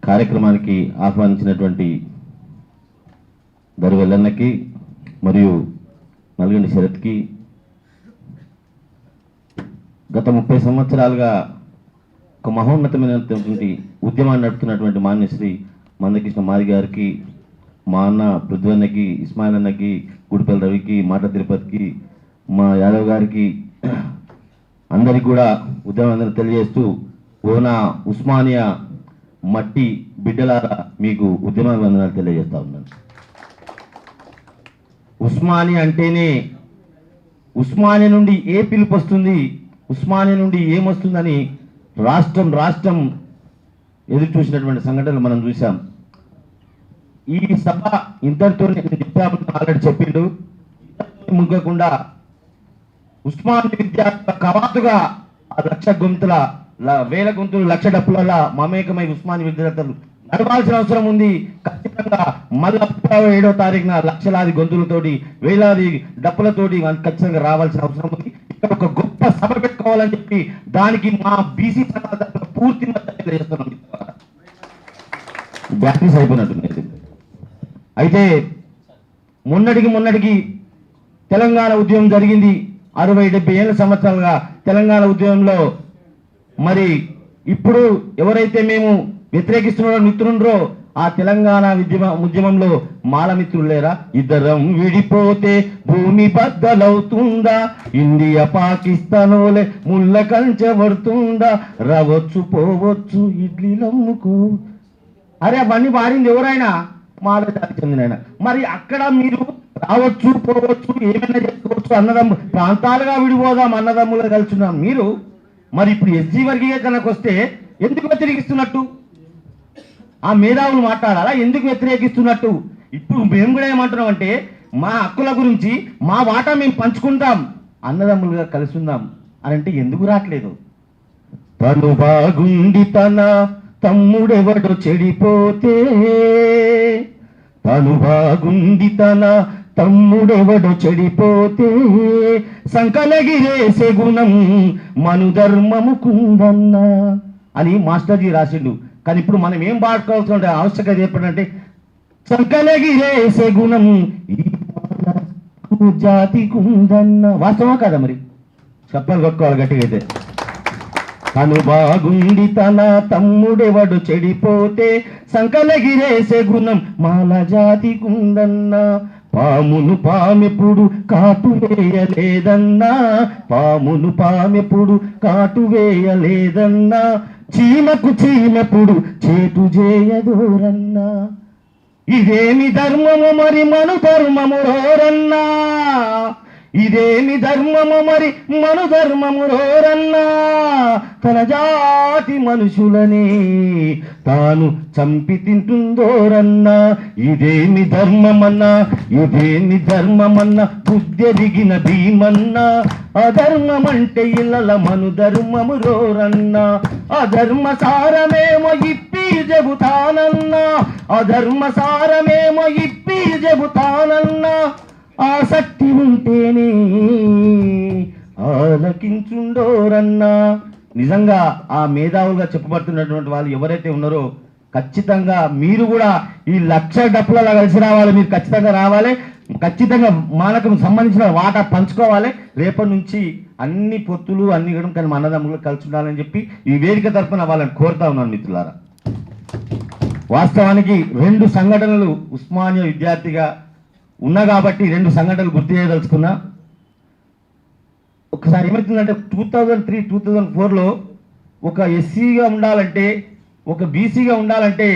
కార్యక్రమానికి ఆహ్వానించినటువంటి దరివెల్లన్నకి మరియు నల్గొండ శరత్కి గత 30 సంవత్సరాలుగా ఒక మహోన్నతమైనటువంటి ఉద్యమాన్ని నడుపుతున్నటువంటి మాన్యశ్రీ మందకృష్ణ మాది గారికి, మా అన్న పృథ్వన్నకి, ఇస్మాయిల్ అన్నకి, గుడిపల్లి రవికి, మాట తిరుపతికి, మా యాదవ్ గారికి అందరికీ కూడా ఉద్యమాన్ని తెలియజేస్తూ ఓనా ఉస్మానియా మట్టి బిడ్డలారా మీకు ఉద్యమాభివందనాలు తెలియజేస్తా ఉన్నాను. ఉస్మానియా అంటేనే ఉస్మానియా నుండి ఏ పిలుపు వస్తుంది, ఉస్మానియా నుండి ఏమొస్తుందని రాష్ట్రం ఎదురు చూసినటువంటి సంఘటనలు మనం చూసాం. ఈ సభ ఇంతటితో చెప్పామని ఆల్రెడీ చెప్పిండు. ముగ్గకుండా ఉస్మానియా విద్యార్థుల కవాతుగా ఆ వేల గొంతులు లక్ష డప్పుల మమేకమై ఉస్మానియా విద్యార్థులు నడవాల్సిన అవసరం ఉంది. ఖచ్చితంగా మళ్ళీ 7వ తారీఖున లక్షలాది గొంతులతోటి వేలాది డప్పులతోటి ఖచ్చితంగా రావాల్సిన అవసరం ఉంది. ఇక్కడ ఒక గొప్ప సభ పెట్టుకోవాలని చెప్పి దానికి మా బీసీ సమాజంలో పూర్తి మద్దతు చేస్తున్నాం. బ్యాటరీస్ అయిపోయినట్టున్నాయి. అయితే మొన్నటికి తెలంగాణ ఉద్యమం జరిగింది. 60-70 ఏళ్ళ సంవత్సరాలుగా తెలంగాణ ఉద్యమంలో మరి ఇప్పుడు ఎవరైతే మేము వ్యతిరేకిస్తున్నారో మిత్రుండ్రో ఆ తెలంగాణ ఉద్యమంలో మాల మిత్రులు లేరా? ఇద్దరం విడిపోతే భూమి బద్దలవుతుందా, ఇండియా పాకిస్తానోలే ముళ్ళ కంచబడుతుందా, రావచ్చు పోవచ్చు ఇడ్లీలమ్ముకో. అరే అవన్నీ వాడింది ఎవరైనా మాల జాతికి చెందిన. మరి అక్కడ మీరు రావచ్చు పోవచ్చు ఏమైనా చేసుకోవచ్చు, అన్నదమ్ము ప్రాంతాలుగా విడిపోదాం అన్నదమ్ములుగా కలుచున్నాం మీరు. మరి ఇప్పుడు ఎస్సీ వర్గీకరణకు వస్తే ఎందుకు వ్యతిరేకిస్తున్నట్టు? ఆ మేధావులు మాట్లాడాలా? ఎందుకు వ్యతిరేకిస్తున్నట్టు? ఇప్పుడు మేము కూడా ఏమంటున్నాం అంటే మా హక్కుల గురించి మా వాటా మేము పంచుకుంటాం, అన్నదమ్ములుగా కలిసి ఉందాం అని అంటే ఎందుకు రావట్లేదు? తను బాగుండి తన తమ్ముడెవడో చెడిపోతే, తను బాగుండి తన తమ్ముడెవడో చెడిపోతే, సంకలగిరేసే గుణం మనుధర్మముకుందన్న అని మాస్టర్జీ రాసిండు. కానీ ఇప్పుడు మనం ఏం పాడుకోవాల్సిన ఆవశ్యకత ఏర్పడంటే సంకలగిరేసే గుణం జాతికి ఉందన్న. వాస్తవా కదా? మరి చెప్పాలి కొట్టుకోవాలి గట్టిగా. అయితే తను బాగుండి తన తమ్ముడెవడు చెడిపోతే, సంకలగిరేసే గుణం మాల జాతికి ఉందన్న. పామును పామెప్పుడు కాటు వేయలేదన్నా, పామును పామెప్పుడు కాటు వేయలేదన్నా, చీమకు చీమెప్పుడు చేటు చేయదోరన్నా. ఇదేమి ధర్మము మరి మను ధర్మము రోరన్నా, ఇదేమి ధర్మము మరి మను ధర్మము రోరన్నా. తన జాతి మనుషులని తాను చంపి తింటుందోరన్నా. ఇదేమి ధర్మమన్నా, ఇదేమి ధర్మమన్నా, బుద్ధెదిగిన భీమన్నా. అధర్మమంటే ఇళ్ళ మను ధర్మము రోరన్నా. అధర్మ సారమేమో ఇప్పి చెబుతానన్నా, అధర్మ సారమేమో ఇప్పి చెబుతానన్నా. ఆసక్తి ఉంటేనే ఆలకించుండోరన్నా. నిజంగా ఆ మేధావులుగా చెప్పబడుతున్నటువంటి వాళ్ళు ఎవరైతే ఉన్నారో ఖచ్చితంగా మీరు కూడా ఈ లక్ష డప్పులలో కలిసి రావాలి. మీరు ఖచ్చితంగా రావాలి, ఖచ్చితంగా మనకు సంబంధించిన వాటా పంచుకోవాలి. రేపటి నుంచి అన్ని పొత్తులు అన్ని కూడా కానీ మన అన్నదమ్ములు కలిసి ఉండాలని చెప్పి ఈ వేదిక తరఫున వాళ్ళని కోరుతా ఉన్నాను మిత్రులారా. వాస్తవానికి 2 సంఘటనలు ఉస్మానియా విద్యార్థిగా ఉన్నా కాబట్టి 2 సంఘటనలు గుర్తు చేయదలుచుకున్నా. ఒకసారి ఏమవుతుందంటే 2003-2004లో ఒక ఎస్సీగా ఉండాలంటే, ఒక బీసీగా ఉండాలంటే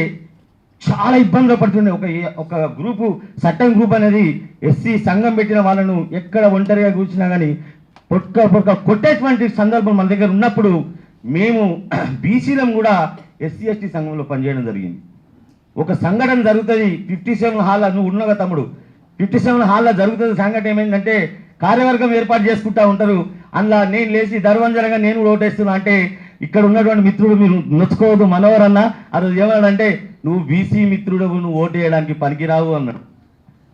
చాలా ఇబ్బందులు పడుతుండే. ఒక గ్రూపు చట్టం గ్రూప్ అనేది ఎస్సీ సంఘం పెట్టిన వాళ్ళను ఎక్కడ ఒంటరిగా కూర్చున్నా కానీ కొట్టేటువంటి సందర్భం మన దగ్గర ఉన్నప్పుడు మేము బీసీలం కూడా ఎస్సీ ఎస్టీ సంఘంలో పనిచేయడం జరిగింది. ఒక సంఘటన జరుగుతుంది 57 హాల్లో, నువ్వు ఉన్నగా తమ్ముడు 57 హాల్లో జరుగుతుంది. సంఘటన ఏమైందంటే కార్యవర్గం ఏర్పాటు చేసుకుంటా ఉంటారు. అందులో నేను లేచి ధర్వంజరంగా నేను కూడా ఓటేస్తున్నా అంటే ఇక్కడ ఉన్నటువంటి మిత్రుడు మీరు నొచ్చుకోవద్దు మనోహరన్న ఆ రోజు ఏమన్నాడంటే, నువ్వు బీసీ మిత్రుడు, నువ్వు ఓటు వేయడానికి పనికిరావు అన్నాడు.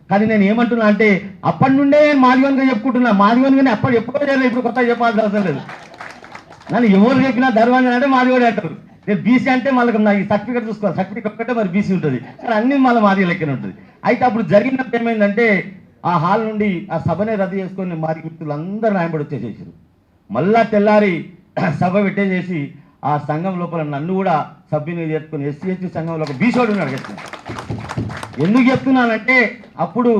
కానీ నేను ఏమంటున్నా అంటే అప్పటి నుండే నేను మాదిగోనిగా చెప్పుకుంటున్నా. మాదిగోనిగానే అప్పుడు ఎప్పుడో చేయలేదు, ఇప్పుడు కొత్తగా చెప్పాల్సిన అవసరం లేదు. నన్ను ఎవరు చెప్పినా ధర్వంజన్ అంటే మాదిగోడే అంటారు. నేను బీసీ అంటే మళ్ళీ నాకు ఈ సర్టిఫికేట్ చూసుకోవాలి, సర్టిఫికేట్ ఒక్కటే మరి బీసీ ఉంటుంది, కానీ అన్ని మళ్ళీ మాది లెక్కన ఉంటుంది. అయితే అప్పుడు జరిగినప్పుడు ఏమైందంటే ఆ హాల్ నుండి ఆ సభనే రద్దు చేసుకొని మాది మిత్రులందరూ నాయబడి వచ్చేసేసారు. మళ్ళా తెల్లారి సభ పెట్టేసేసి ఆ సంఘం లోపల నన్ను కూడా సభ్యుని చేర్చుకొని ఎస్సీ సంఘంలో ఒక బీసీవాడు ఉన్నాడు చెప్తున్నాను. ఎందుకు చెప్తున్నానంటే అప్పుడు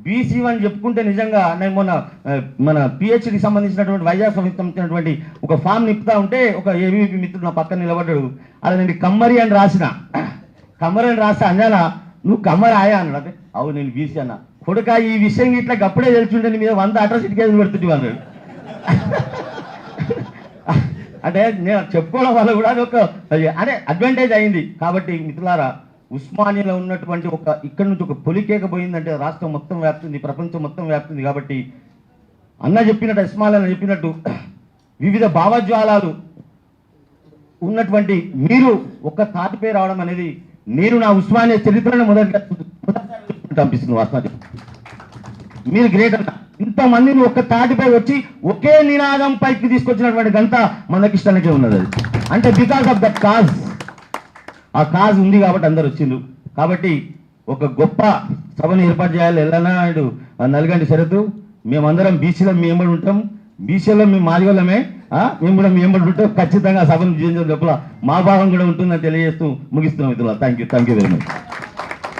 బీసీ అని చెప్పుకుంటే నిజంగా నేను మొన్న మన పిహెచ్డికి సంబంధించినటువంటి వైజాగ్ సంబంధించినటువంటి ఒక ఫామ్ నింపుతా ఉంటే ఒక ఏబీవీపీ మిత్రుడు నా పక్కన నిలబడ్డాడు. అలా నేను కమ్మరి అని రాసిన, కమ్మరి అని రాస్తే అంజాన నువ్వు కమ్మరి ఆయా అన్నాడు. అంటే అవును నేను బీసీ అన్న. కొడుక ఈ విషయం ఇట్లా అప్పుడే తెలుసుంటే నీ మీద 100 అట్రాసిటీ కేసులు పెడుతుంటే అన్నాడు. అంటే నేను చెప్పుకోవడం వల్ల కూడా అది ఒక అంటే అడ్వాంటేజ్ అయింది. కాబట్టి మిత్రులారా, ఉస్మానియాలో ఉన్నటువంటి ఒక ఇక్కడ నుంచి ఒక పొలికేక పోయిందంటే రాష్ట్రం మొత్తం వ్యాప్తుంది, ప్రపంచం మొత్తం వ్యాప్తుంది. కాబట్టి అన్న చెప్పినట్టు, ఇస్మాయిల్ అన్న చెప్పినట్టు వివిధ భావజ్వాలాలు ఉన్నటువంటి మీరు ఒక్క తాటిపై రావడం అనేది నేను నా ఉస్మానియా చరిత్రను మొదటి అనిపిస్తుంది. వాస్తవానికి మీరు గ్రేట్ అన్న, ఇంతమందిని ఒక్క తాటిపై వచ్చి ఒకే నినాదం పైకి తీసుకొచ్చినటువంటి గంట మందకృష్ణకే ఉన్నది. అది అంటే బికాస్ ఆఫ్ దట్ కాజ్, ఆ కాజ్ ఉంది కాబట్టి అందరు వచ్చిండ్రు. కాబట్టి ఒక గొప్ప సభను ఏర్పాటు చేయాలి. ఎల్లనాయుడు నల్గండి శరత్ మేమందరం బీసీలో మేము ఉంటాం, బీసీలో మేము మాదిగోళ్ళమే, మేము కూడా మేము ఉంటాం. ఖచ్చితంగా సభను చేసే లోపల మా భాగం కూడా ఉంటుందని తెలియజేస్తూ ముగిస్తున్నాం మిత్రులు. Thank you very much.